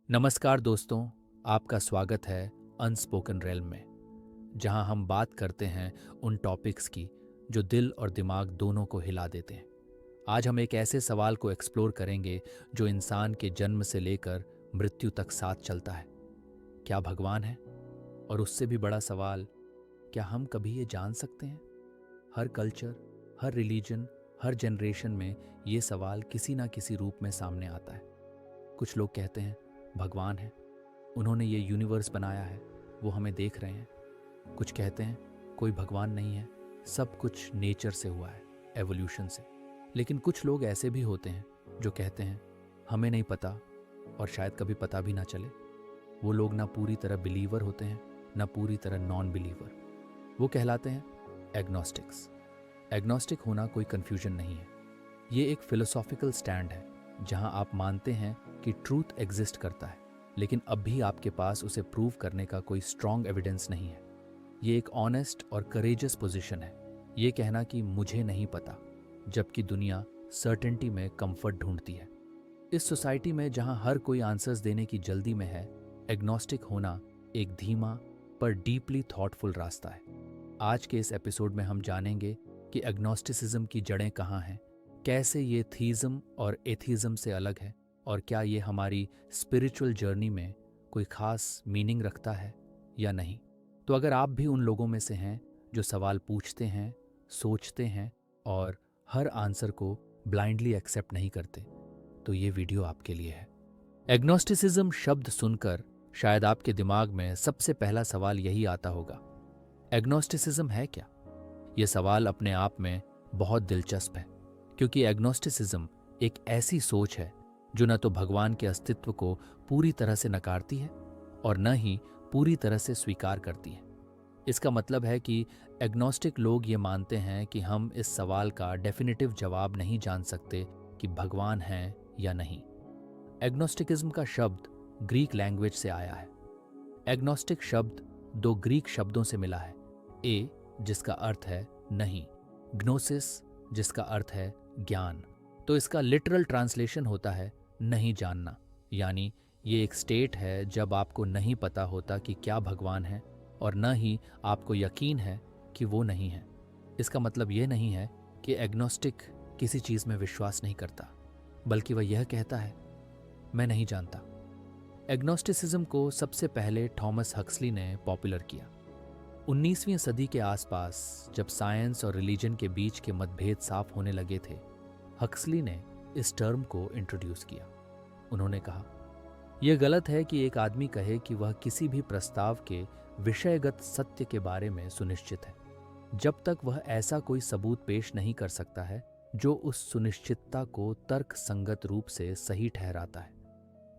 नमस्कार दोस्तों, आपका स्वागत है अनस्पोकन रेल्म में, जहां हम बात करते हैं उन टॉपिक्स की जो दिल और दिमाग दोनों को हिला देते हैं। आज हम एक ऐसे सवाल को एक्सप्लोर करेंगे जो इंसान के जन्म से लेकर मृत्यु तक साथ चलता है। क्या भगवान है? और उससे भी बड़ा सवाल, क्या हम कभी ये जान सकते हैं? हर कल्चर, हर रिलीजन, हर जनरेशन में ये सवाल किसी ना किसी रूप में सामने आता है। कुछ लोग कहते हैं भगवान है, उन्होंने ये यूनिवर्स बनाया है, वो हमें देख रहे हैं। कुछ कहते हैं कोई भगवान नहीं है, सब कुछ नेचर से हुआ है, एवोल्यूशन से। लेकिन कुछ लोग ऐसे भी होते हैं जो कहते हैं हमें नहीं पता और शायद कभी पता भी ना चले। वो लोग ना पूरी तरह बिलीवर होते हैं, ना पूरी तरह नॉन बिलीवर। वो कहलाते हैं एग्नोस्टिक्स। एग्नोस्टिक होना कोई कन्फ्यूजन नहीं है, ये एक फिलोसॉफिकल स्टैंड है जहां आप मानते हैं कि ट्रूथ एग्जिस्ट करता है, लेकिन अब भी आपके पास उसे प्रूव करने का कोई स्ट्रॉन्ग एविडेंस नहीं है। ये एक ऑनेस्ट और करेजियस पोजीशन है, ये कहना कि मुझे नहीं पता, जबकि दुनिया सर्टेनिटी में कंफर्ट ढूंढती है। इस सोसाइटी में जहां हर कोई आंसर्स देने की जल्दी में है, एग्नोस्टिक होना एक धीमा पर डीपली थॉटफुल रास्ता है। आज के इस एपिसोड में हम जानेंगे कि एग्नोस्टिसिज्म की जड़ें कहाँ हैं, कैसे ये थीज़म और एथीज़म से अलग है, और क्या ये हमारी स्पिरिचुअल जर्नी में कोई खास मीनिंग रखता है या नहीं। तो अगर आप भी उन लोगों में से हैं जो सवाल पूछते हैं, सोचते हैं और हर आंसर को ब्लाइंडली एक्सेप्ट नहीं करते, तो ये वीडियो आपके लिए है। एग्नोस्टिसिज्म शब्द सुनकर शायद आपके दिमाग में सबसे पहला सवाल यही आता होगा, एग्नोस्टिसिज्म है क्या? ये सवाल अपने आप में बहुत दिलचस्प है, क्योंकि एग्नोस्टिसिज्म एक ऐसी सोच है जो न तो भगवान के अस्तित्व को पूरी तरह से नकारती है और न ही पूरी तरह से स्वीकार करती है। इसका मतलब है कि एग्नोस्टिक लोग ये मानते हैं कि हम इस सवाल का डेफिनेटिव जवाब नहीं जान सकते कि भगवान है या नहीं। एग्नोस्टिकिज्म का शब्द ग्रीक लैंग्वेज से आया है। एग्नोस्टिक शब्द दो ग्रीक शब्दों से मिला है, ए जिसका अर्थ है नहीं, ग्नोसिस जिसका अर्थ है ज्ञान। तो इसका लिटरल ट्रांसलेशन होता है नहीं जानना, यानी ये एक स्टेट है जब आपको नहीं पता होता कि क्या भगवान है और न ही आपको यकीन है कि वो नहीं है। इसका मतलब ये नहीं है कि एग्नोस्टिक किसी चीज़ में विश्वास नहीं करता, बल्कि वह यह कहता है मैं नहीं जानता। एग्नोस्टिसिज्म को सबसे पहले थॉमस हक्सली ने पॉपुलर किया 19वीं सदी के आसपास, जब साइंस और रिलीजन के बीच के मतभेद साफ होने लगे थे। हक्सली ने इस टर्म को इंट्रोड्यूस किया। उन्होंने कहा यह गलत है कि एक आदमी कहे कि वह किसी भी प्रस्ताव के विषयगत सत्य के बारे में सुनिश्चित है, जब तक वह ऐसा कोई सबूत पेश नहीं कर सकता है जो उस सुनिश्चितता को तर्क संगत रूप से सही ठहराता है।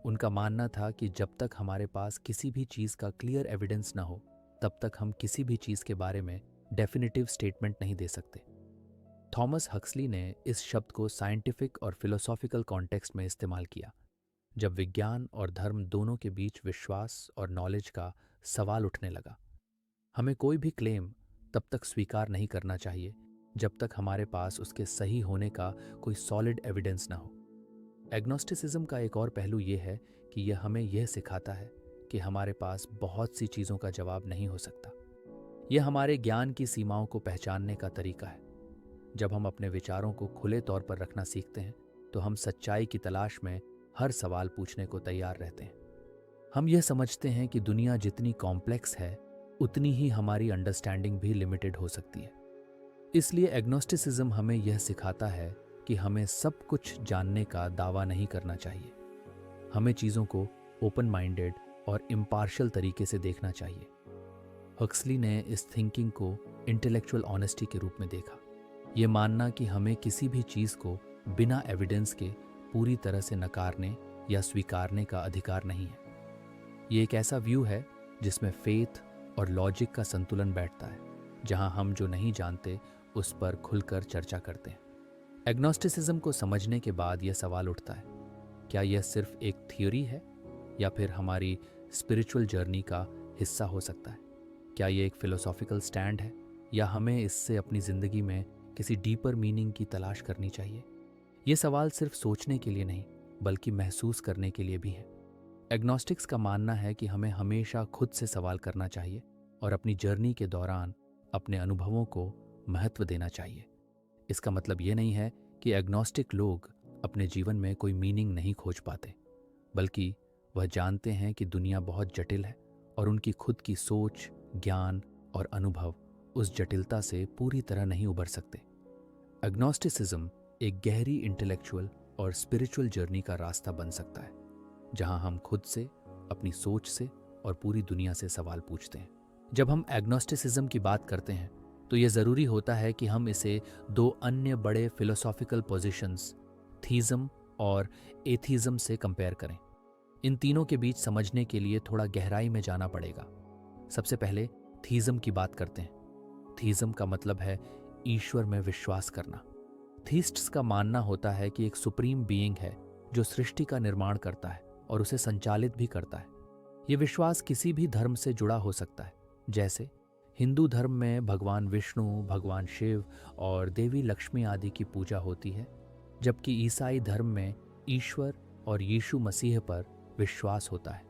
उनका मानना था कि जब तक हमारे पास किसी भी चीज़ का क्लियर एविडेंस न हो, तब तक हम किसी भी चीज़ के बारे में डेफिनेटिव स्टेटमेंट नहीं दे सकते। थॉमस हक्सली ने इस शब्द को साइंटिफिक और फिलोसॉफिकल कॉन्टेक्स्ट में इस्तेमाल किया, जब विज्ञान और धर्म दोनों के बीच विश्वास और नॉलेज का सवाल उठने लगा। हमें कोई भी क्लेम तब तक स्वीकार नहीं करना चाहिए जब तक हमारे पास उसके सही होने का कोई सॉलिड एविडेंस ना हो। एग्नोस्टिसिज्म का एक और पहलू यह है कि यह हमें यह सिखाता है कि हमारे पास बहुत सी चीज़ों का जवाब नहीं हो सकता। यह हमारे ज्ञान की सीमाओं को पहचानने का तरीका है। जब हम अपने विचारों को खुले तौर पर रखना सीखते हैं, तो हम सच्चाई की तलाश में हर सवाल पूछने को तैयार रहते हैं। हम यह समझते हैं कि दुनिया जितनी कॉम्प्लेक्स है, उतनी ही हमारी अंडरस्टैंडिंग भी लिमिटेड हो सकती है। इसलिए एग्नोस्टिसिज्म हमें यह सिखाता है कि हमें सब कुछ जानने का दावा नहीं करना चाहिए। हमें चीज़ों को ओपन माइंडेड और इम्पार्शियल तरीके से देखना चाहिए। हक्सली ने इस थिंकिंग को इंटेलेक्चुअल ऑनेस्टी के रूप में देखा। ये मानना कि हमें किसी भी चीज़ को बिना एविडेंस के पूरी तरह से नकारने या स्वीकारने का अधिकार नहीं है। ये एक ऐसा व्यू है जिसमें फेथ और लॉजिक का संतुलन बैठता है, जहां हम जो नहीं जानते उस पर खुलकर चर्चा करते हैं। एग्नोस्टिसिज्म को समझने के बाद यह सवाल उठता है, क्या यह सिर्फ एक थ्योरी है या फिर हमारी स्पिरिचुअल जर्नी का हिस्सा हो सकता है? क्या यह एक फिलोसॉफिकल स्टैंड है या हमें इससे अपनी ज़िंदगी में किसी डीपर मीनिंग की तलाश करनी चाहिए? ये सवाल सिर्फ सोचने के लिए नहीं, बल्कि महसूस करने के लिए भी है। एग्नोस्टिक्स का मानना है कि हमें हमेशा खुद से सवाल करना चाहिए और अपनी जर्नी के दौरान अपने अनुभवों को महत्व देना चाहिए। इसका मतलब ये नहीं है कि एग्नोस्टिक लोग अपने जीवन में कोई मीनिंग नहीं खोज पाते, बल्कि वह जानते हैं कि दुनिया बहुत जटिल है और उनकी खुद की सोच, ज्ञान और अनुभव उस जटिलता से पूरी तरह नहीं उबर सकते। एग्नोस्टिसिज्म एक गहरी इंटेलेक्चुअल और स्पिरिचुअल जर्नी का रास्ता बन सकता है, जहां हम खुद से, अपनी सोच से और पूरी दुनिया से सवाल पूछते हैं। जब हम एग्नोस्टिसिज्म की बात करते हैं तो यह ज़रूरी होता है कि हम इसे दो अन्य बड़े फिलोसॉफिकल पोजीशंस, थीज़म और एथीज़म से कंपेयर करें। इन तीनों के बीच समझने के लिए थोड़ा गहराई में जाना पड़ेगा। सबसे पहले थीज़म की बात करते हैं। थीज़म का मतलब है ईश्वर में विश्वास करना। थीस्ट्स का मानना होता है कि एक सुप्रीम बीइंग है जो सृष्टि का निर्माण करता है और उसे संचालित भी करता है। ये विश्वास किसी भी धर्म से जुड़ा हो सकता है, जैसे हिंदू धर्म में भगवान विष्णु, भगवान शिव और देवी लक्ष्मी आदि की पूजा होती है, जबकि ईसाई धर्म में ईश्वर और यीशु मसीह पर विश्वास होता है।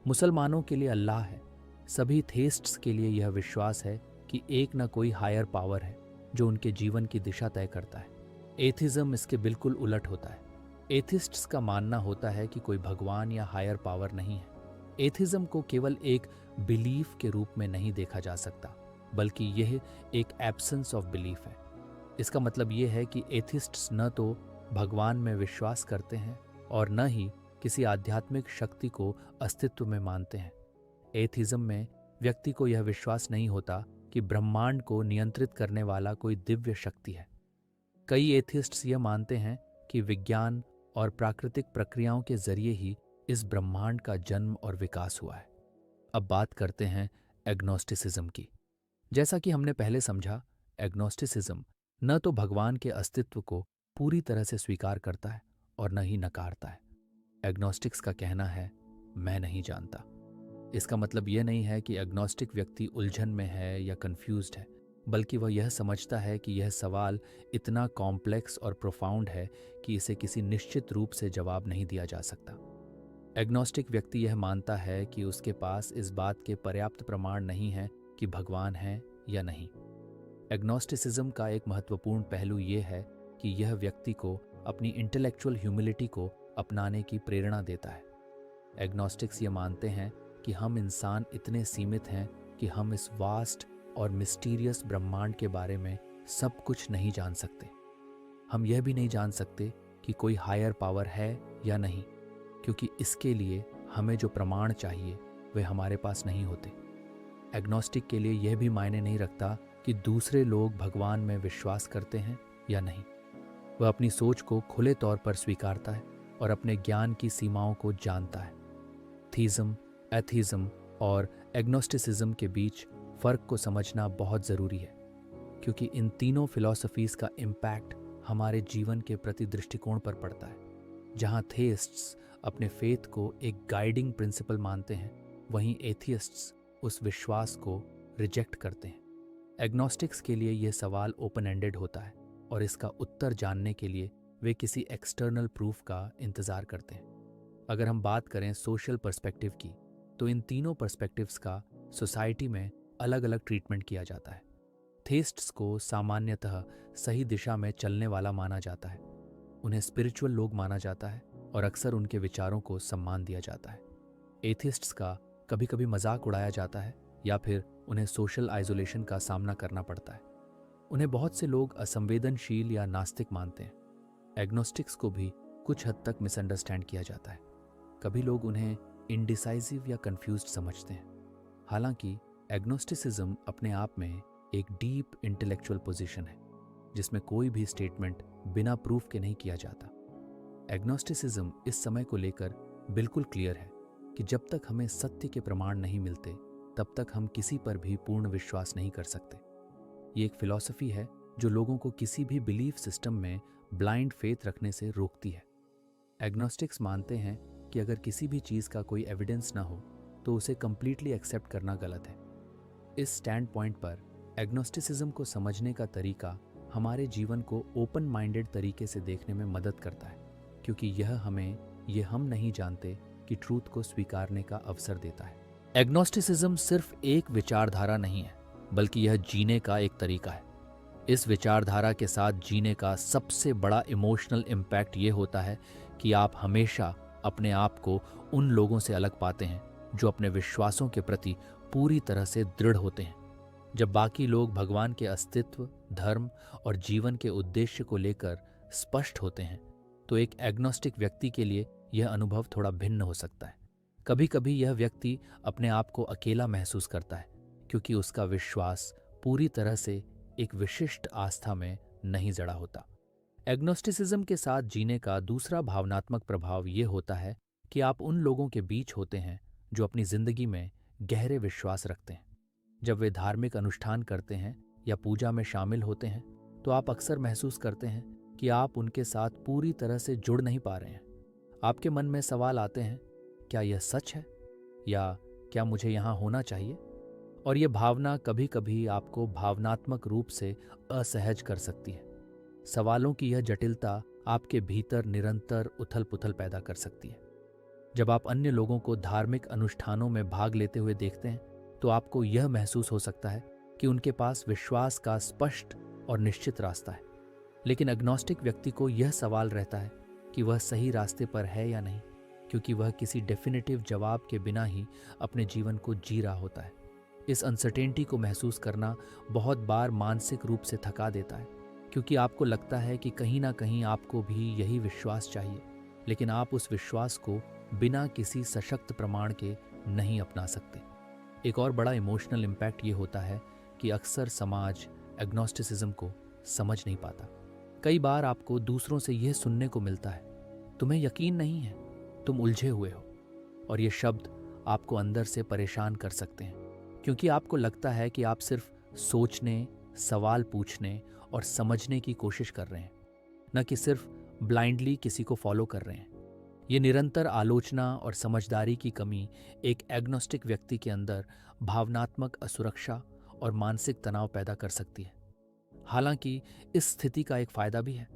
मुसलमानों के लिए अल्लाह है। सभी थेस्ट्स के लिए यह विश्वास है कि एक न कोई हायर पावर है जो उनके जीवन की दिशा तय करता है। एथिज्म इसके बिल्कुल उलट होता है। एथिस्ट्स का मानना होता है कि कोई भगवान या हायर पावर नहीं है। एथिज्म को केवल एक बिलीफ के रूप में नहीं देखा जा सकता, बल्कि यह एक एब्सेंस ऑफ बिलीफ है। इसका मतलब यह है कि एथिस्ट्स न तो भगवान में विश्वास करते हैं और न ही किसी आध्यात्मिक शक्ति को अस्तित्व में मानते हैं। एथिज्म में व्यक्ति को यह विश्वास नहीं होता कि ब्रह्मांड को नियंत्रित करने वाला कोई दिव्य शक्ति है। कई एथिस्ट्स यह मानते हैं कि विज्ञान और प्राकृतिक प्रक्रियाओं के जरिए ही इस ब्रह्मांड का जन्म और विकास हुआ है। अब बात करते हैं एग्नोस्टिसिज्म की। जैसा कि हमने पहले समझा, एग्नोस्टिसिज्म न तो भगवान के अस्तित्व को पूरी तरह से स्वीकार करता है और न ही नकारता है। एग्नोस्टिक्स का कहना है, मैं नहीं जानता। इसका मतलब यह नहीं है कि एग्नोस्टिक व्यक्ति उलझन में है या कंफ्यूज्ड है, बल्कि वह यह समझता है कि यह सवाल इतना कॉम्प्लेक्स और प्रोफाउंड है कि इसे किसी निश्चित रूप से जवाब नहीं दिया जा सकता। एग्नोस्टिक व्यक्ति यह मानता है कि उसके पास इस बात के पर्याप्त प्रमाण नहीं है कि भगवान है या नहीं। एग्नोस्टिसिज्म का एक महत्वपूर्ण पहलू यह है कि यह व्यक्ति को अपनी इंटेलेक्चुअल ह्यूमिलिटी को अपनाने की प्रेरणा देता है। एग्नोस्टिक्स ये मानते हैं कि हम इंसान इतने सीमित हैं कि हम इस वास्ट और मिस्टीरियस ब्रह्मांड के बारे में सब कुछ नहीं जान सकते। हम यह भी नहीं जान सकते कि कोई हायर पावर है या नहीं, क्योंकि इसके लिए हमें जो प्रमाण चाहिए वे हमारे पास नहीं होते। एग्नोस्टिक के लिए यह भी मायने नहीं रखता कि दूसरे लोग भगवान में विश्वास करते हैं या नहीं। वह अपनी सोच को खुले तौर पर स्वीकारता है और अपने ज्ञान की सीमाओं को जानता है। थीज़म, एथिज़म और एग्नोस्टिसिज्म के बीच फ़र्क को समझना बहुत ज़रूरी है, क्योंकि इन तीनों फिलॉसफीज़ का इम्पैक्ट हमारे जीवन के प्रति दृष्टिकोण पर पड़ता है। जहाँ थेइस्ट्स अपने फेथ को एक गाइडिंग प्रिंसिपल मानते हैं, वहीं एथियस्ट्स उस विश्वास को रिजेक्ट करते हैं। एग्नोस्टिक्स के लिए यह सवाल ओपन एंडेड होता है और इसका उत्तर जानने के लिए वे किसी एक्सटर्नल प्रूफ का इंतज़ार करते हैं। अगर हम बात करें सोशल पर्सपेक्टिव की, तो इन तीनों पर्सपेक्टिव्स का सोसाइटी में अलग अलग ट्रीटमेंट किया जाता है। थेइस्ट्स को सामान्यतः सही दिशा में चलने वाला माना जाता है। उन्हें स्पिरिचुअल लोग माना जाता है और अक्सर उनके विचारों को सम्मान दिया जाता है। एथिस्ट्स का कभी कभी मजाक उड़ाया जाता है या फिर उन्हें सोशल आइसोलेशन का सामना करना पड़ता है। उन्हें बहुत से लोग असंवेदनशील या नास्तिक मानते हैं। एग्नोस्टिक्स को भी कुछ हद तक मिसअंडरस्टैंड किया जाता है। कभी लोग उन्हें इंडिसाइसिव या कंफ्यूज्ड समझते हैं। हालांकि एग्नोस्टिसिज्म अपने आप में एक डीप इंटेलेक्चुअल पोजीशन है, जिसमें कोई भी स्टेटमेंट बिना प्रूफ के नहीं किया जाता। एग्नोस्टिसिज्म इस समय को लेकर बिल्कुल क्लियर है कि जब तक हमें सत्य के प्रमाण नहीं मिलते, तब तक हम किसी पर भी पूर्ण विश्वास नहीं कर सकते। ये एक फिलॉसफी है जो लोगों को किसी भी बिलीफ सिस्टम में ब्लाइंड फेथ रखने से रोकती है। एग्नोस्टिक्स मानते हैं कि अगर किसी भी चीज़ का कोई एविडेंस ना हो तो उसे कंप्लीटली एक्सेप्ट करना गलत है। इस स्टैंड पॉइंट पर एग्नोस्टिसिज्म को समझने का तरीका हमारे जीवन को ओपन माइंडेड तरीके से देखने में मदद करता है, क्योंकि यह हमें ये हम नहीं जानते कि ट्रूथ को स्वीकारने का अवसर देता है। एग्नोस्टिसिज्म सिर्फ एक विचारधारा नहीं है, बल्कि यह जीने का एक तरीका है। इस विचारधारा के साथ जीने का सबसे बड़ा इमोशनल इम्पैक्ट ये होता है कि आप हमेशा अपने आप को उन लोगों से अलग पाते हैं जो अपने विश्वासों के प्रति पूरी तरह से दृढ़ होते हैं। जब बाकी लोग भगवान के अस्तित्व, धर्म और जीवन के उद्देश्य को लेकर स्पष्ट होते हैं, तो एक एग्नोस्टिक व्यक्ति के लिए यह अनुभव थोड़ा भिन्न हो सकता है। कभी कभी यह व्यक्ति अपने आप को अकेला महसूस करता है, क्योंकि उसका विश्वास पूरी तरह से एक विशिष्ट आस्था में नहीं जड़ा होता। एग्नोस्टिसिज्म के साथ जीने का दूसरा भावनात्मक प्रभाव ये होता है कि आप उन लोगों के बीच होते हैं जो अपनी जिंदगी में गहरे विश्वास रखते हैं। जब वे धार्मिक अनुष्ठान करते हैं या पूजा में शामिल होते हैं, तो आप अक्सर महसूस करते हैं कि आप उनके साथ पूरी तरह से जुड़ नहीं पा रहे हैं। आपके मन में सवाल आते हैं, क्या यह सच है, या क्या मुझे यहाँ होना चाहिए? और ये भावना कभी कभी आपको भावनात्मक रूप से असहज कर सकती है। सवालों की यह जटिलता आपके भीतर निरंतर उथल पुथल पैदा कर सकती है। जब आप अन्य लोगों को धार्मिक अनुष्ठानों में भाग लेते हुए देखते हैं, तो आपको यह महसूस हो सकता है कि उनके पास विश्वास का स्पष्ट और निश्चित रास्ता है। लेकिन एग्नोस्टिक व्यक्ति को यह सवाल रहता है कि वह सही रास्ते पर है या नहीं, क्योंकि वह किसी डेफिनेटिव जवाब के बिना ही अपने जीवन को जी रहा होता है। इस अनसर्टेनिटी को महसूस करना बहुत बार मानसिक रूप से थका देता है, क्योंकि आपको लगता है कि कहीं ना कहीं आपको भी यही विश्वास चाहिए, लेकिन आप उस विश्वास को बिना किसी सशक्त प्रमाण के नहीं अपना सकते। एक और बड़ा इमोशनल इम्पैक्ट ये होता है कि अक्सर समाज एग्नोस्टिसिज्म को समझ नहीं पाता। कई बार आपको दूसरों से यह सुनने को मिलता है, तुम्हें यकीन नहीं है, तुम उलझे हुए हो। और ये शब्द आपको अंदर से परेशान कर सकते हैं, क्योंकि आपको लगता है कि आप सिर्फ सोचने, सवाल पूछने और समझने की कोशिश कर रहे हैं, न कि सिर्फ ब्लाइंडली किसी को फॉलो कर रहे हैं। ये निरंतर आलोचना और समझदारी की कमी एक एग्नोस्टिक व्यक्ति के अंदर भावनात्मक असुरक्षा और मानसिक तनाव पैदा कर सकती है। हालांकि इस स्थिति का एक फायदा भी है।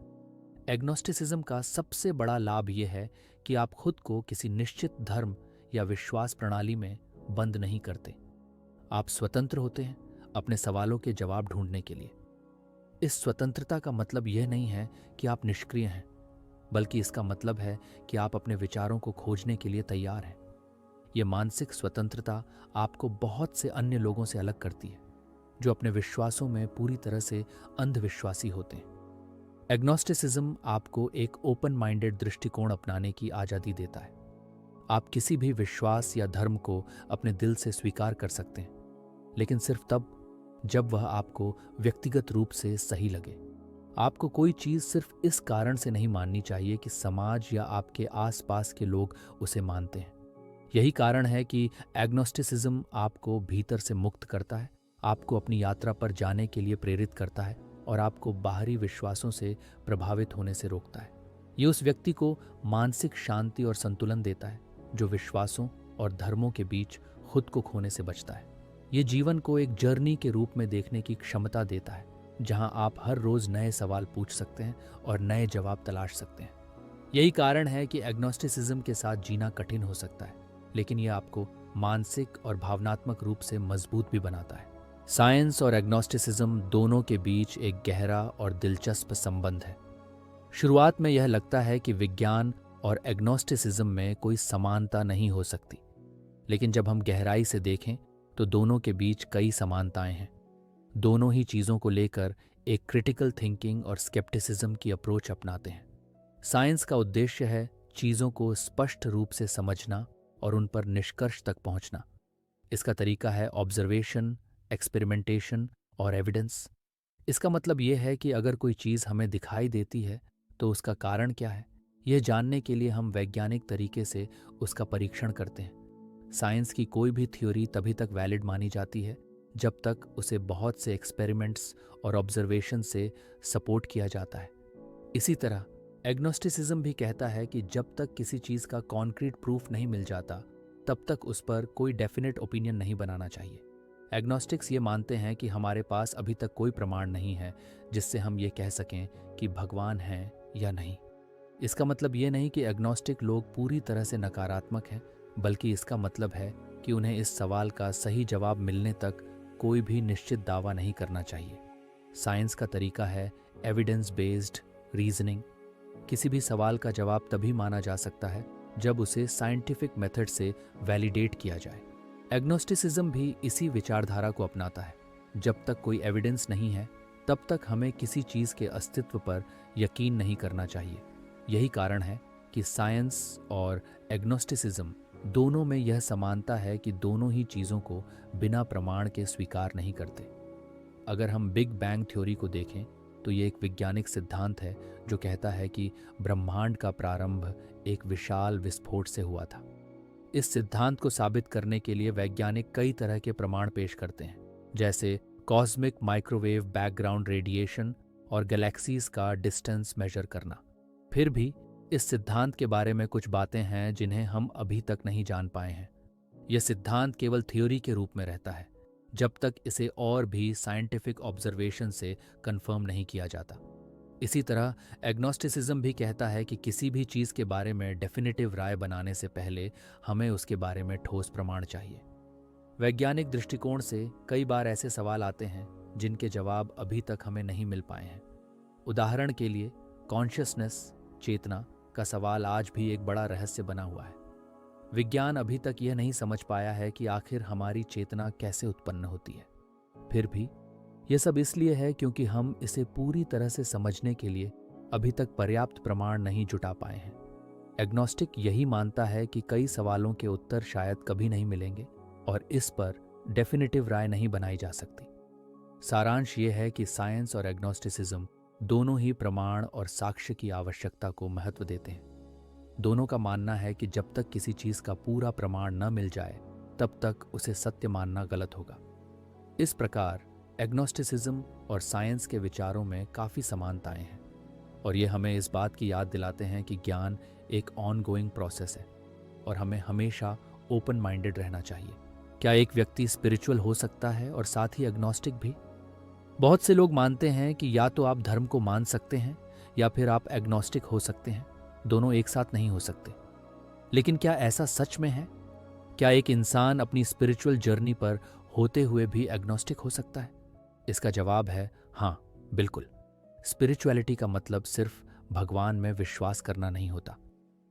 एग्नोस्टिसिज्म का सबसे बड़ा लाभ यह है कि आप खुद को किसी निश्चित धर्म या विश्वास प्रणाली में बंद नहीं करते। आप स्वतंत्र होते हैं अपने सवालों के जवाब ढूंढने के लिए। इस स्वतंत्रता का मतलब यह नहीं है कि आप निष्क्रिय हैं, बल्कि इसका मतलब है कि आप अपने विचारों को खोजने के लिए तैयार हैं। यह मानसिक स्वतंत्रता आपको बहुत से अन्य लोगों से अलग करती है, जो अपने विश्वासों में पूरी तरह से अंधविश्वासी होते हैं। एग्नोस्टिसिज्म आपको एक ओपन माइंडेड दृष्टिकोण अपनाने की आज़ादी देता है। आप किसी भी विश्वास या धर्म को अपने दिल से स्वीकार कर सकते हैं, लेकिन सिर्फ तब जब वह आपको व्यक्तिगत रूप से सही लगे। आपको कोई चीज़ सिर्फ इस कारण से नहीं माननी चाहिए कि समाज या आपके आसपास के लोग उसे मानते हैं। यही कारण है कि एग्नोस्टिसिज्म आपको भीतर से मुक्त करता है, आपको अपनी यात्रा पर जाने के लिए प्रेरित करता है और आपको बाहरी विश्वासों से प्रभावित होने से रोकता है। ये उस व्यक्ति को मानसिक शांति और संतुलन देता है जो विश्वासों और धर्मों के बीच खुद को खोने से बचता है। ये जीवन को एक जर्नी के रूप में देखने की क्षमता देता है, जहां आप हर रोज नए सवाल पूछ सकते हैं और नए जवाब तलाश सकते हैं। यही कारण है कि एग्नोस्टिसिज्म के साथ जीना कठिन हो सकता है, लेकिन यह आपको मानसिक और भावनात्मक रूप से मजबूत भी बनाता है। साइंस और एग्नोस्टिसिज्म दोनों के बीच एक गहरा और दिलचस्प संबंध है। शुरुआत में यह लगता है कि विज्ञान और एग्नोस्टिसिज्म में कोई समानता नहीं हो सकती, लेकिन जब हम गहराई से देखें तो दोनों के बीच कई समानताएं हैं। दोनों ही चीज़ों को लेकर एक क्रिटिकल थिंकिंग और स्केप्टिसिज्म की अप्रोच अपनाते हैं। साइंस का उद्देश्य है चीज़ों को स्पष्ट रूप से समझना और उन पर निष्कर्ष तक पहुंचना। इसका तरीका है ऑब्जर्वेशन, एक्सपेरिमेंटेशन और एविडेंस। इसका मतलब यह है कि अगर कोई चीज़ हमें दिखाई देती है तो उसका कारण क्या है, यह जानने के लिए हम वैज्ञानिक तरीके से उसका परीक्षण करते हैं। साइंस की कोई भी थ्योरी तभी तक वैलिड मानी जाती है जब तक उसे बहुत से एक्सपेरिमेंट्स और ऑब्जर्वेशन से सपोर्ट किया जाता है। इसी तरह एग्नोस्टिसिज्म भी कहता है कि जब तक किसी चीज़ का कॉन्क्रीट प्रूफ नहीं मिल जाता, तब तक उस पर कोई डेफिनेट ओपिनियन नहीं बनाना चाहिए। एग्नोस्टिक्स ये मानते हैं कि हमारे पास अभी तक कोई प्रमाण नहीं है जिससे हम ये कह सकें कि भगवान है या नहीं। इसका मतलब ये नहीं कि एग्नोस्टिक लोग पूरी तरह से नकारात्मक हैं, बल्कि इसका मतलब है कि उन्हें इस सवाल का सही जवाब मिलने तक कोई भी निश्चित दावा नहीं करना चाहिए। साइंस का तरीका है एविडेंस बेस्ड रीजनिंग। किसी भी सवाल का जवाब तभी माना जा सकता है जब उसे साइंटिफिक मेथड से वैलिडेट किया जाए। एग्नोस्टिसिज्म भी इसी विचारधारा को अपनाता है। जब तक कोई एविडेंस नहीं है, तब तक हमें किसी चीज़ के अस्तित्व पर यकीन नहीं करना चाहिए। यही कारण है कि साइंस और एग्नोस्टिसिज्म दोनों में यह समानता है कि दोनों ही चीज़ों को बिना प्रमाण के स्वीकार नहीं करते। अगर हम बिग बैंग थ्योरी को देखें तो ये एक वैज्ञानिक सिद्धांत है जो कहता है कि ब्रह्मांड का प्रारंभ एक विशाल विस्फोट से हुआ था। इस सिद्धांत को साबित करने के लिए वैज्ञानिक कई तरह के प्रमाण पेश करते हैं, जैसे कॉस्मिक माइक्रोवेव बैकग्राउंड रेडिएशन और गैलेक्सीज का डिस्टेंस मेजर करना। फिर भी इस सिद्धांत के बारे में कुछ बातें हैं जिन्हें हम अभी तक नहीं जान पाए हैं। यह सिद्धांत केवल थ्योरी के रूप में रहता है जब तक इसे और भी साइंटिफिक ऑब्जर्वेशन से कंफर्म नहीं किया जाता। इसी तरह एग्नोस्टिसिज्म भी कहता है कि किसी भी चीज़ के बारे में डेफिनेटिव राय बनाने से पहले हमें उसके बारे में ठोस प्रमाण चाहिए। वैज्ञानिक दृष्टिकोण से कई बार ऐसे सवाल आते हैं जिनके जवाब अभी तक हमें नहीं मिल पाए हैं। उदाहरण के लिए कॉन्शियसनेस, चेतना का सवाल आज भी एक बड़ा रहस्य बना हुआ है। विज्ञान अभी तक यह नहीं समझ पाया है कि आखिर हमारी चेतना कैसे उत्पन्न होती है। फिर भी यह सब इसलिए है क्योंकि हम इसे पूरी तरह से समझने के लिए अभी तक पर्याप्त प्रमाण नहीं जुटा पाए हैं। एग्नोस्टिक यही मानता है कि कई सवालों के उत्तर शायद कभी नहीं मिलेंगे और इस पर डेफिनेटिव राय नहीं बनाई जा सकती। सारांश ये है कि साइंस और एग्नोस्टिसिज्म दोनों ही प्रमाण और साक्ष्य की आवश्यकता को महत्व देते हैं। दोनों का मानना है कि जब तक किसी चीज़ का पूरा प्रमाण न मिल जाए, तब तक उसे सत्य मानना गलत होगा। इस प्रकार एग्नोस्टिसिज्म और साइंस के विचारों में काफ़ी समानताएं हैं और ये हमें इस बात की याद दिलाते हैं कि ज्ञान एक ऑनगोइंग प्रोसेस है और हमें हमेशा ओपन माइंडेड रहना चाहिए। क्या एक व्यक्ति स्पिरिचुअल हो सकता है और साथ ही एग्नोस्टिक भी? बहुत से लोग मानते हैं कि या तो आप धर्म को मान सकते हैं या फिर आप एग्नोस्टिक हो सकते हैं, दोनों एक साथ नहीं हो सकते। लेकिन क्या ऐसा सच में है? क्या एक इंसान अपनी स्पिरिचुअल जर्नी पर होते हुए भी एग्नोस्टिक हो सकता है? इसका जवाब है हाँ, बिल्कुल। स्पिरिचुअलिटी का मतलब सिर्फ भगवान में विश्वास करना नहीं होता।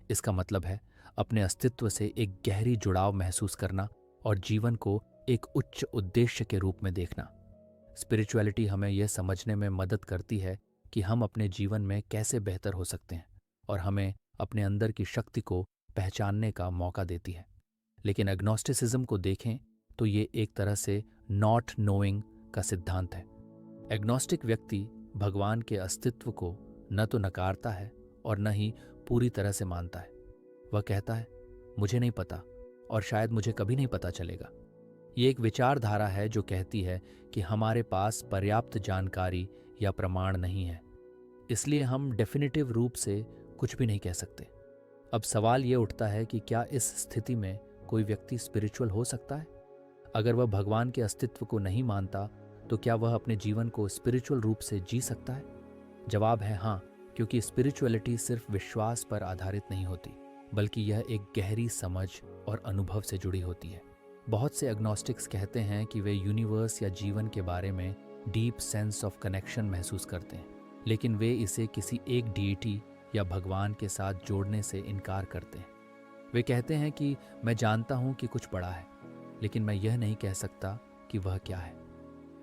इसका मतलब है अपने अस्तित्व से एक गहरी जुड़ाव महसूस करना और जीवन को एक उच्च उद्देश्य के रूप में देखना। स्पिरिचुअलिटी हमें यह समझने में मदद करती है कि हम अपने जीवन में कैसे बेहतर हो सकते हैं और हमें अपने अंदर की शक्ति को पहचानने का मौका देती है। लेकिन एग्नोस्टिसिज्म को देखें तो ये एक तरह से नॉट नोइंग का सिद्धांत है। एग्नोस्टिक व्यक्ति भगवान के अस्तित्व को न तो नकारता है और न ही पूरी तरह से मानता है। वह कहता है मुझे नहीं पता और शायद मुझे कभी नहीं पता चलेगा। ये एक विचारधारा है जो कहती है कि हमारे पास पर्याप्त जानकारी या प्रमाण नहीं है, इसलिए हम डेफिनेटिव रूप से कुछ भी नहीं कह सकते। अब सवाल ये उठता है कि क्या इस स्थिति में कोई व्यक्ति स्पिरिचुअल हो सकता है? अगर वह भगवान के अस्तित्व को नहीं मानता तो क्या वह अपने जीवन को स्पिरिचुअल रूप से जी सकता है? जवाब है हाँ, क्योंकि स्पिरिचुअलिटी सिर्फ विश्वास पर आधारित नहीं होती, बल्कि यह एक गहरी समझ और अनुभव से जुड़ी होती है। बहुत से एग्नोस्टिक्स कहते हैं कि वे यूनिवर्स या जीवन के बारे में डीप सेंस ऑफ कनेक्शन महसूस करते हैं, लेकिन वे इसे किसी एक डीटी या भगवान के साथ जोड़ने से इनकार करते हैं। वे कहते हैं कि मैं जानता हूं कि कुछ बड़ा है, लेकिन मैं यह नहीं कह सकता कि वह क्या है।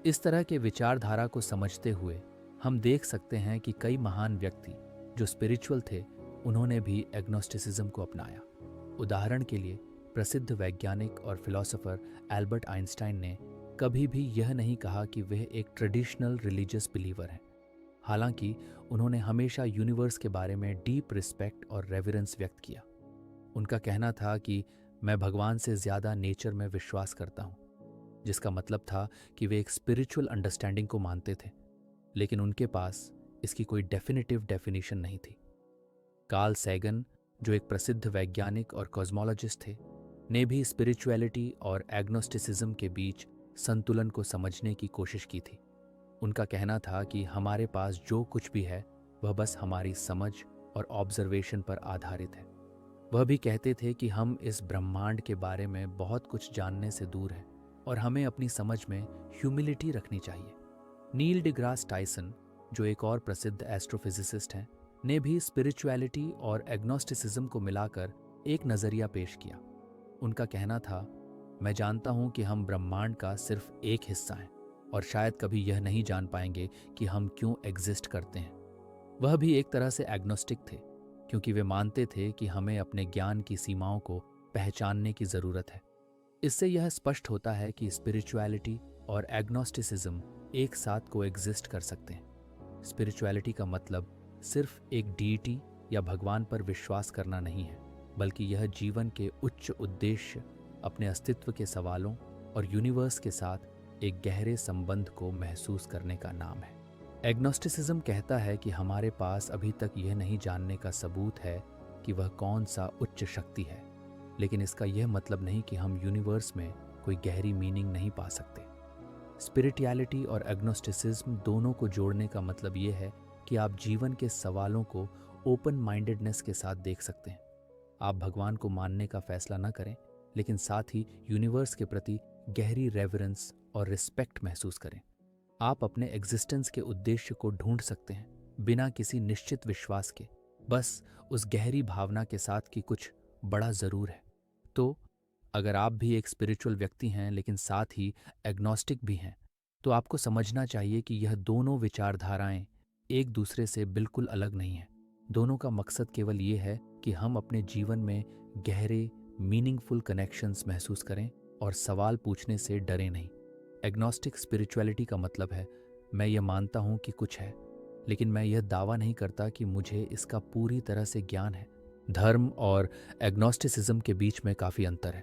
इस तरह के विचारधारा को समझते हुए हम देख सकते हैं कि कई महान व्यक्ति जो स्पिरिचुअल थे, उन्होंने भी एग्नोस्टिसिज्म को अपनाया। उदाहरण के लिए प्रसिद्ध वैज्ञानिक और फिलोसोफर एल्बर्ट आइंस्टाइन ने कभी भी यह नहीं कहा कि वह एक ट्रेडिशनल रिलीजियस बिलीवर हैं। हालांकि उन्होंने हमेशा यूनिवर्स के बारे में डीप रिस्पेक्ट और रेवरेंस व्यक्त किया। उनका कहना था कि मैं भगवान से ज़्यादा नेचर में विश्वास करता हूँ, जिसका मतलब था कि वे एक स्पिरिचुअल अंडरस्टैंडिंग को मानते थे, लेकिन उनके पास इसकी कोई डेफिनेटिव डेफिनेशन नहीं थी। कार्ल सैगन, जो एक प्रसिद्ध वैज्ञानिक और कॉस्मोलॉजिस्ट थे, ने भी स्पिरिचुअलिटी और एग्नोस्टिसिज्म के बीच संतुलन को समझने की कोशिश की थी। उनका कहना था कि हमारे पास जो कुछ भी है वह बस हमारी समझ और ऑब्जर्वेशन पर आधारित है। वह भी कहते थे कि हम इस ब्रह्मांड के बारे में बहुत कुछ जानने से दूर हैं और हमें अपनी समझ में ह्यूमिलिटी रखनी चाहिए। नील डिग्रास टाइसन, जो एक और प्रसिद्ध एस्ट्रोफिजिसिस्ट हैं, ने भी स्पिरिचुअलिटी और एग्नोस्टिसिज्म को मिलाकर एक नज़रिया पेश किया। उनका कहना था, मैं जानता हूं कि हम ब्रह्मांड का सिर्फ एक हिस्सा हैं और शायद कभी यह नहीं जान पाएंगे कि हम क्यों एग्जिस्ट करते हैं। वह भी एक तरह से एग्नोस्टिक थे, क्योंकि वे मानते थे कि हमें अपने ज्ञान की सीमाओं को पहचानने की ज़रूरत है। इससे यह स्पष्ट होता है कि स्पिरिचुअलिटी और एग्नोस्टिसिज्म एक साथ को एग्जिस्ट कर सकते हैं। स्पिरिचुअलिटी का मतलब सिर्फ एक डीटी या भगवान पर विश्वास करना नहीं है, बल्कि यह जीवन के उच्च उद्देश्य, अपने अस्तित्व के सवालों और यूनिवर्स के साथ एक गहरे संबंध को महसूस करने का नाम है। एग्नोस्टिसिज्म कहता है कि हमारे पास अभी तक यह नहीं जानने का सबूत है कि वह कौन सा उच्च शक्ति है, लेकिन इसका यह मतलब नहीं कि हम यूनिवर्स में कोई गहरी मीनिंग नहीं पा सकते। स्पिरिचुअलिटी और एग्नोस्टिसिज्म दोनों को जोड़ने का मतलब यह है कि आप जीवन के सवालों को ओपन माइंडेडनेस के साथ देख सकते हैं। आप भगवान को मानने का फैसला न करें, लेकिन साथ ही यूनिवर्स के प्रति गहरी रेवरेंस और रिस्पेक्ट महसूस करें। आप अपने एग्जिस्टेंस के उद्देश्य को ढूंढ सकते हैं बिना किसी निश्चित विश्वास के, बस उस गहरी भावना के साथ कि कुछ बड़ा ज़रूर है। तो अगर आप भी एक स्पिरिचुअल व्यक्ति हैं लेकिन साथ ही एग्नोस्टिक भी हैं, तो आपको समझना चाहिए कि यह दोनों विचारधाराएं एक दूसरे से बिल्कुल अलग नहीं हैं। दोनों का मकसद केवल ये है कि हम अपने जीवन में गहरे मीनिंगफुल कनेक्शंस महसूस करें और सवाल पूछने से डरें नहीं। एग्नोस्टिक स्पिरिचुअलिटी का मतलब है, मैं ये मानता हूँ कि कुछ है, लेकिन मैं यह दावा नहीं करता कि मुझे इसका पूरी तरह से ज्ञान है। धर्म और एग्नोस्टिसिज्म के बीच में काफ़ी अंतर है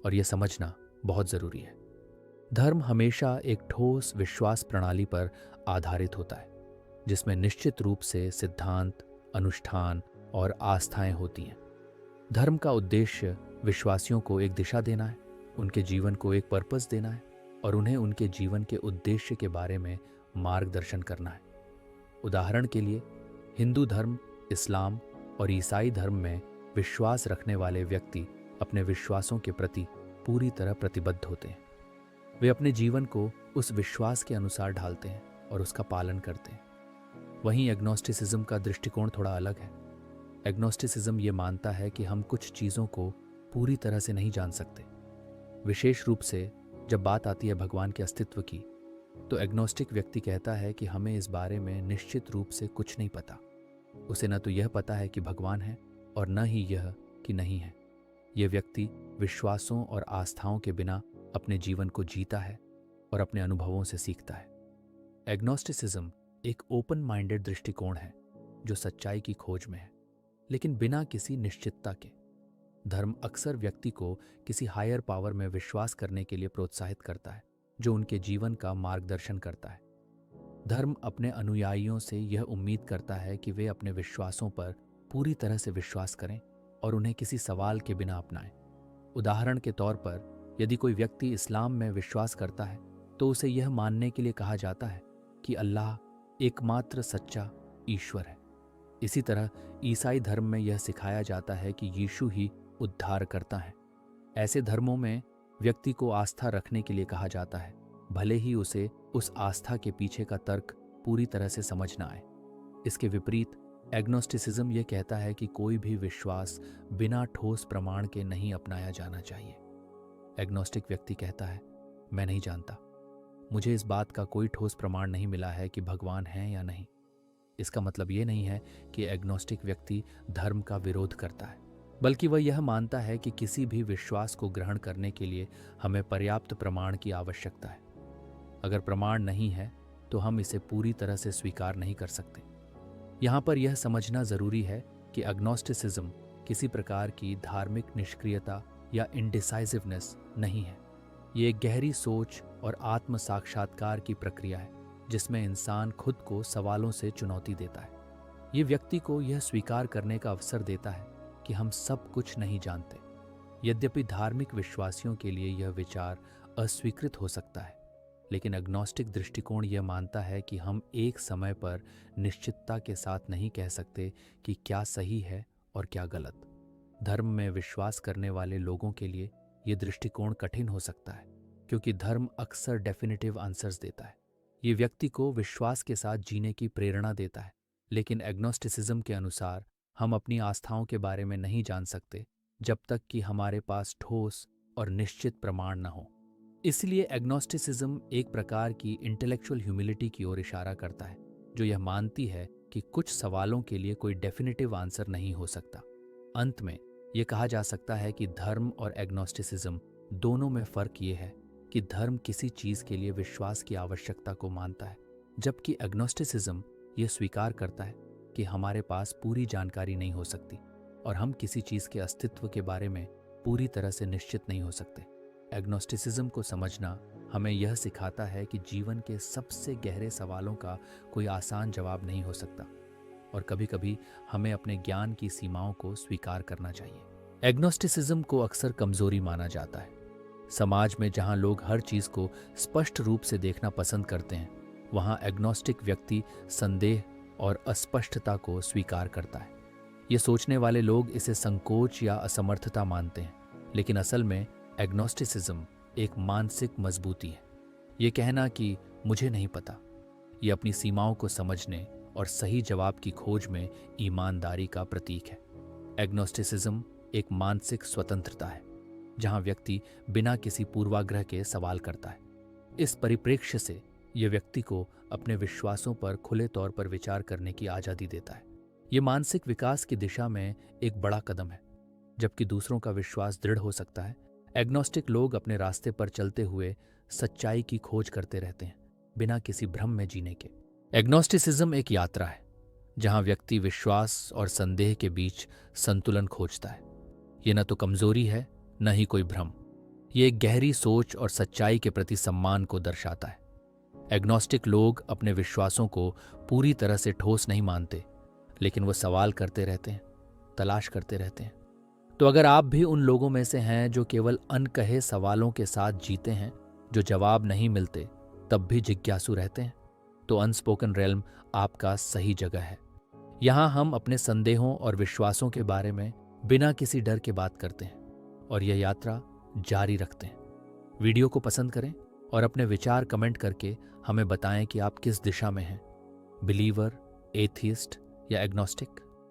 और यह समझना बहुत ज़रूरी है। धर्म हमेशा एक ठोस विश्वास प्रणाली पर आधारित होता है, जिसमें निश्चित रूप से सिद्धांत, अनुष्ठान और आस्थाएं होती हैं। धर्म का उद्देश्य विश्वासियों को एक दिशा देना है, उनके जीवन को एक पर्पस देना है और उन्हें उनके जीवन के उद्देश्य के बारे में मार्गदर्शन करना है। उदाहरण के लिए, हिंदू धर्म, इस्लाम और ईसाई धर्म में विश्वास रखने वाले व्यक्ति अपने विश्वासों के प्रति पूरी तरह प्रतिबद्ध होते हैं। वे अपने जीवन को उस विश्वास के अनुसार ढालते हैं और उसका पालन करते हैं। वहीं एग्नोस्टिसिज्म का दृष्टिकोण थोड़ा अलग है। एग्नोस्टिसिज्म ये मानता है कि हम कुछ चीज़ों को पूरी तरह से नहीं जान सकते। विशेष रूप से जब बात आती है भगवान के अस्तित्व की, तो एग्नोस्टिक व्यक्ति कहता है कि हमें इस बारे में निश्चित रूप से कुछ नहीं पता। उसे न तो यह पता है कि भगवान है और न ही यह कि नहीं है। यह व्यक्ति विश्वासों और आस्थाओं के बिना अपने जीवन को जीता है और अपने अनुभवों से सीखता है। एग्नोस्टिसिज्म एक ओपन माइंडेड दृष्टिकोण है जो सच्चाई की खोज में है, लेकिन बिना किसी निश्चितता के। धर्म अक्सर व्यक्ति को किसी हायर पावर में विश्वास करने के लिए प्रोत्साहित करता है, जो उनके जीवन का मार्गदर्शन करता है। धर्म अपने अनुयायियों से यह उम्मीद करता है कि वे अपने विश्वासों पर पूरी तरह से विश्वास करें और उन्हें किसी सवाल के बिना अपनाएं। उदाहरण के तौर पर, यदि कोई व्यक्ति इस्लाम में विश्वास करता है, तो उसे यह मानने के लिए कहा जाता है कि अल्लाह एकमात्र सच्चा ईश्वर है। इसी तरह ईसाई धर्म में यह सिखाया जाता है कि यीशु ही उद्धार करता है। ऐसे धर्मों में व्यक्ति को आस्था रखने के लिए कहा जाता है, भले ही उसे उस आस्था के पीछे का तर्क पूरी तरह से समझ ना आए। इसके विपरीत एग्नोस्टिसिज्म यह कहता है कि कोई भी विश्वास बिना ठोस प्रमाण के नहीं अपनाया जाना चाहिए। एग्नोस्टिक व्यक्ति कहता है, मैं नहीं जानता, मुझे इस बात का कोई ठोस प्रमाण नहीं मिला है कि भगवान है या नहीं। इसका मतलब ये नहीं है कि एग्नोस्टिक व्यक्ति धर्म का विरोध करता है, बल्कि वह यह मानता है कि किसी भी विश्वास को ग्रहण करने के लिए हमें पर्याप्त प्रमाण की आवश्यकता है। अगर प्रमाण नहीं है तो हम इसे पूरी तरह से स्वीकार नहीं कर सकते। यहाँ पर यह समझना जरूरी है कि एग्नोस्टिसिज्म किसी प्रकार की धार्मिक निष्क्रियता या इंडिसाइसिवनेस नहीं है। ये एक गहरी सोच और आत्म साक्षात्कार की प्रक्रिया है, जिसमें इंसान खुद को सवालों से चुनौती देता है। ये व्यक्ति को यह स्वीकार करने का अवसर देता है कि हम सब कुछ नहीं जानते। यद्यपि धार्मिक विश्वासियों के लिए यह विचार अस्वीकृत हो सकता है, लेकिन एग्नोस्टिक दृष्टिकोण यह मानता है कि हम एक समय पर निश्चितता के साथ नहीं कह सकते कि क्या सही है और क्या गलत। धर्म में विश्वास करने वाले लोगों के लिए ये दृष्टिकोण कठिन हो सकता है, क्योंकि धर्म अक्सर डेफिनेटिव आंसर्स देता है। ये व्यक्ति को विश्वास के साथ जीने की प्रेरणा देता है, लेकिन एग्नोस्टिसिज्म के अनुसार हम अपनी आस्थाओं के बारे में नहीं जान सकते जब तक कि हमारे पास ठोस और निश्चित प्रमाण न हो। इसलिए एग्नोस्टिसिज्म एक प्रकार की इंटेलेक्चुअल ह्यूमिलिटी की ओर इशारा करता है, जो यह मानती है कि कुछ सवालों के लिए कोई डेफिनेटिव आंसर नहीं हो सकता। अंत में यह कहा जा सकता है कि धर्म और एग्नोस्टिसिज्म दोनों में फर्क ये है कि धर्म किसी चीज के लिए विश्वास की आवश्यकता को मानता है, जबकि एग्नोस्टिसिज्म यह स्वीकार करता है कि हमारे पास पूरी जानकारी नहीं हो सकती और हम किसी चीज के अस्तित्व के बारे में पूरी तरह से निश्चित नहीं हो सकते। एग्नोस्टिसिज्म को समझना हमें यह सिखाता है कि जीवन के सबसे गहरे सवालों का कोई आसान जवाब नहीं हो सकता और कभी-कभी हमें अपने ज्ञान की सीमाओं को स्वीकार करना चाहिए। एग्नोस्टिसिज्म को अक्सर कमजोरी माना जाता है। समाज में जहां लोग हर चीज को स्पष्ट रूप से देखना पसंद करते हैं, वहां एग्नोस्टिक व्यक्ति संदेह और अस्पष्टता को स्वीकार करता है। ये सोचने वाले लोग इसे संकोच या असमर्थता मानते हैं, लेकिन असल में एग्नोस्टिसिज्म एक मानसिक मजबूती है। ये कहना कि मुझे नहीं पता, ये अपनी सीमाओं को समझने और सही जवाब की खोज में ईमानदारी का प्रतीक है। एग्नोस्टिसिज्म एक मानसिक स्वतंत्रता है, जहां व्यक्ति बिना किसी पूर्वाग्रह के सवाल करता है। इस परिप्रेक्ष्य से यह व्यक्ति को अपने विश्वासों पर खुले तौर पर विचार करने की आज़ादी देता है। ये मानसिक विकास की दिशा में एक बड़ा कदम है। जबकि दूसरों का विश्वास दृढ़ हो सकता है, एग्नोस्टिक लोग अपने रास्ते पर चलते हुए सच्चाई की खोज करते रहते हैं, बिना किसी भ्रम में जीने के। एग्नोस्टिसिज्म एक यात्रा है, जहां व्यक्ति विश्वास और संदेह के बीच संतुलन खोजता है। ये न तो कमजोरी है, न ही कोई भ्रम। ये एक गहरी सोच और सच्चाई के प्रति सम्मान को दर्शाता है। एग्नोस्टिक लोग अपने विश्वासों को पूरी तरह से ठोस नहीं मानते, लेकिन वो सवाल करते रहते हैं, तलाश करते रहते हैं। तो अगर आप भी उन लोगों में से हैं जो केवल अनकहे सवालों के साथ जीते हैं, जो जवाब नहीं मिलते तब भी जिज्ञासु रहते हैं, तो अनस्पोकन रेल्म आपका सही जगह है। यहाँ हम अपने संदेहों और विश्वासों के बारे में बिना किसी डर के बात करते हैं और यह यात्रा जारी रखते हैं। वीडियो को पसंद करें और अपने विचार कमेंट करके हमें बताएं कि आप किस दिशा में हैं, बिलीवर, एथियस्ट या एग्नोस्टिक।